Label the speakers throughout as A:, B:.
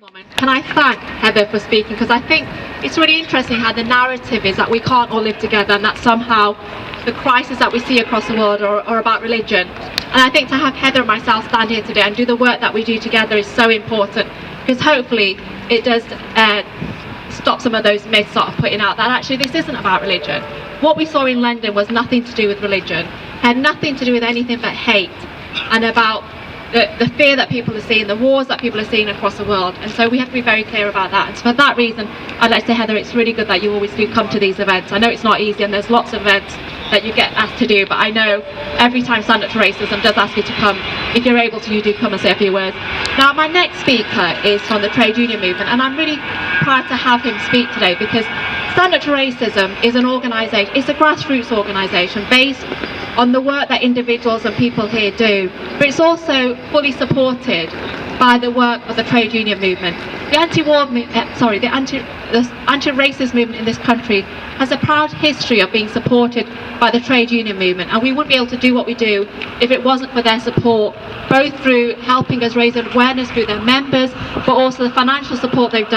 A: moment, can I thank Heather for speaking, because I think it's really interesting how the narrative is that we can't all live together and that somehow the crises that we see across the world are about religion. And I think to have Heather and myself stand here today and do the work that we do together is so important, because hopefully it does stop some of those myths sort of putting out that actually this isn't about religion. What we saw in London was nothing to do with religion, had nothing to do with anything but hate and about the fear that people are seeing, the wars that people are seeing across the world. And so we have to be very clear about that. And so for that reason, I'd like to say, Heather, it's really good that you always do come to these events. I know it's not easy and there's lots of events that you get asked to do, but I know every time Stand Up to Racism does ask you to come, if you're able to, you do come and say a few words. Now, my next speaker is from the trade union movement, and I'm really proud to have him speak today, because Stand Up to Racism is an organisation, it's a grassroots organisation based on the work that individuals and people here do, but it's also fully supported by the work of the trade union movement. The anti-racist movement in this country has a proud history of being supported by the trade union movement, and we wouldn't be able to do what we do if it wasn't for their support, both through helping us raise awareness through their members, but also the financial support they've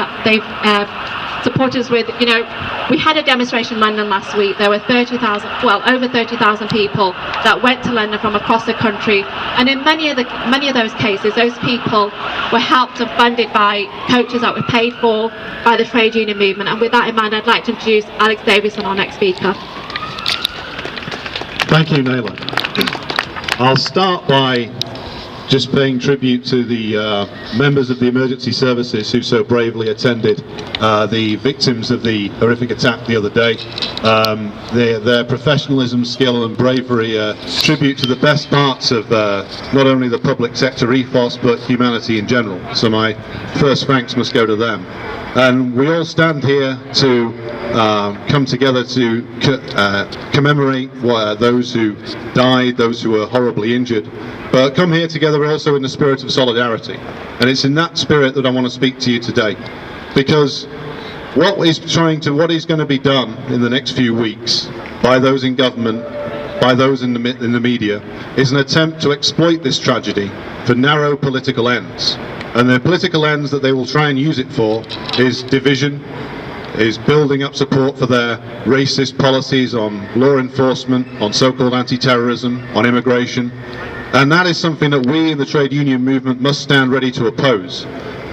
A: supported us with. You know, we had a demonstration in London last week. There were over 30,000 people that went to London from across the country, and in many of those cases, those people were helped and funded by coaches that were paid for by the trade union movement. And with that in mind, I'd like to introduce Alex Davidson, our next speaker.
B: Thank you, Naila. I'll start by just paying tribute to the members of the emergency services who so bravely attended the victims of the horrific attack the other day. Their professionalism, skill and bravery tribute to the best parts of not only the public sector ethos but humanity in general. So my first thanks must go to them. And we all stand here to come together to commemorate those who died, those who were horribly injured, but come here together also in the spirit of solidarity. And it's in that spirit that I want to speak to you today, because what is going to be done in the next few weeks by those in government, by those in the media, is an attempt to exploit this tragedy for narrow political ends. And the political ends that they will try and use it for is division, is building up support for their racist policies on law enforcement, on so-called anti-terrorism, on immigration. And that is something that we in the trade union movement must stand ready to oppose.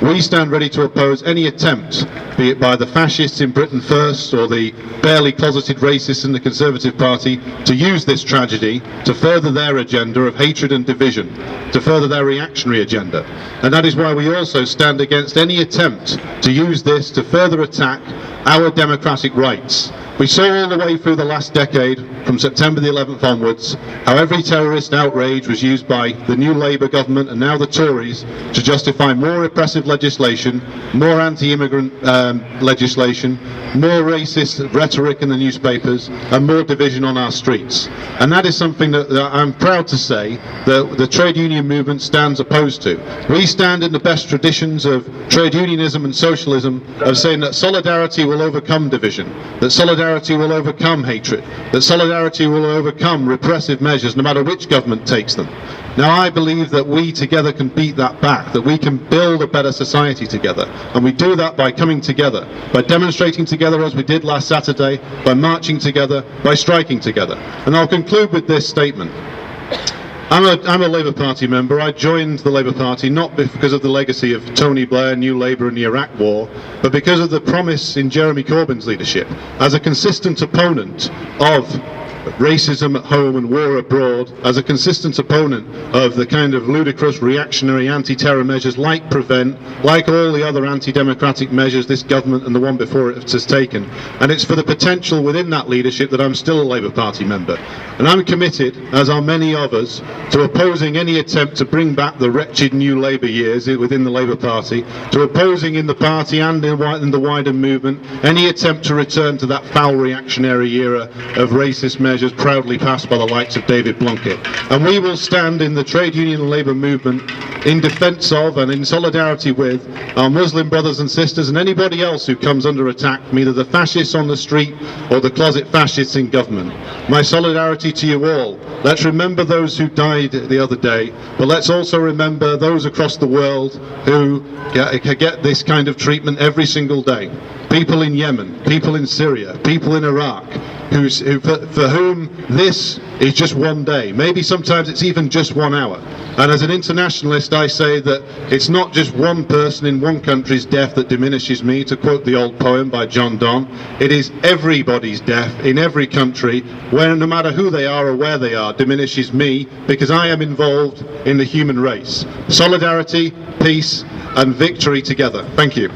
B: We stand ready to oppose any attempt, be it by the fascists in Britain first or the barely closeted racists in the Conservative Party, to use this tragedy to further their agenda of hatred and division, to further their reactionary agenda. And that is why we also stand against any attempt to use this to further attack our democratic rights. We saw all the way through the last decade, from September the 11th onwards, how every terrorist outrage was used by the new Labour government and now the Tories to justify more repressive legislation, more anti-immigrant legislation, more racist rhetoric in the newspapers, and more division on our streets. And that is something that I'm proud to say that the trade union movement stands opposed to. We stand in the best traditions of trade unionism and socialism, of saying that solidarity will overcome division, that solidarity will overcome hatred, that solidarity will overcome repressive measures no matter which government takes them. Now, I believe that we together can beat that back, that we can build a better society together, and we do that by coming together, by demonstrating together as we did last Saturday, by marching together, by striking together. And I'll conclude with this statement. I'm a Labour Party member. I joined the Labour Party not because of the legacy of Tony Blair, New Labour and the Iraq War, but because of the promise in Jeremy Corbyn's leadership as a consistent opponent of racism at home and war abroad, as a consistent opponent of the kind of ludicrous reactionary anti-terror measures like Prevent, like all the other anti-democratic measures this government and the one before it has taken. And it's for the potential within that leadership that I'm still a Labour Party member. And I'm committed, as are many of us, to opposing any attempt to bring back the wretched new Labour years within the Labour Party, to opposing in the party and in the wider movement any attempt to return to that foul reactionary era of racist measures measures proudly passed by the likes of David Blunkett. And we will stand in the trade union and labour movement in defence of and in solidarity with our Muslim brothers and sisters and anybody else who comes under attack from either the fascists on the street or the closet fascists in government. My solidarity to you all. Let's remember those who died the other day, but let's also remember those across the world who get this kind of treatment every single day. People in Yemen, people in Syria, people in Iraq, for whom this is just one day. Maybe sometimes it's even just 1 hour. And as an internationalist, I say that it's not just one person in one country's death that diminishes me, to quote the old poem by John Donne. It is everybody's death in every country, where no matter who they are or where they are, diminishes me, because I am involved in the human race. Solidarity, peace, and victory together. Thank you.